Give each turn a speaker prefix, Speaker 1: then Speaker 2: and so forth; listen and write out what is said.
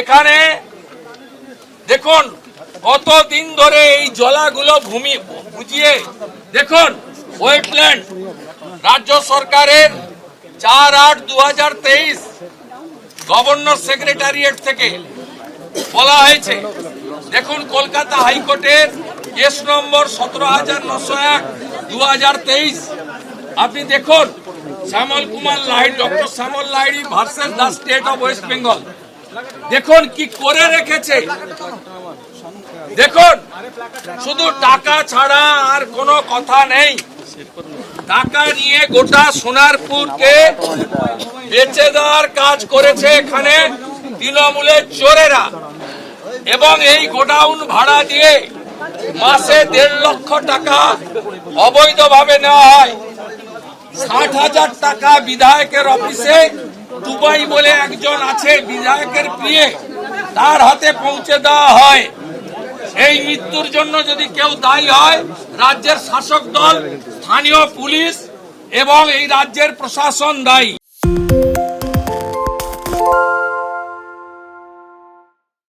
Speaker 1: এখানে দেখুন কতদিন ধরে এই জলাগুলো ভূমি বুঝিয়ে দেখুন ওয়েটল্যান্ড রাজ্য সরকারের 4/8/2023 গভর্নর সেক্রেটারিয়েট থেকে বলা হয়েছে। দেখুন কলকাতা হাইকোর্টের কেস নম্বর 17,901/2023 আপনি দেখুন Shyamal Kumar Lahiri, doctor Shyamal Lahiri versus the state of West Bengal. দেখুন কি করে রেখেছে, দেখুন শুধু টাকা ছাড়া আর কোনো কথা নেই। টাকা নিয়ে গোটা সোনারপুরকে বেচে দেওয়ার কাজ করেছে এখানে তৃণমূলের চোরেরা, এবং এই গোডাউন ভাড়া দিয়ে মাসে 1.5 লক্ষ টাকা অবৈধভাবে নেওয়া হয়। 60,000 টাকা বিধায়কের অফিসে দুবাই বলে একজন আছে বিধায়কের প্রিয়ে, তার হাতে পৌঁছে দেওয়া হয়। এই মৃত্যুর জন্য যদি কেউ দায়ী হয়, রাজ্যের শাসক দল, স্থানীয় পুলিশ এবং এই রাজ্যের প্রশাসন দায়ী।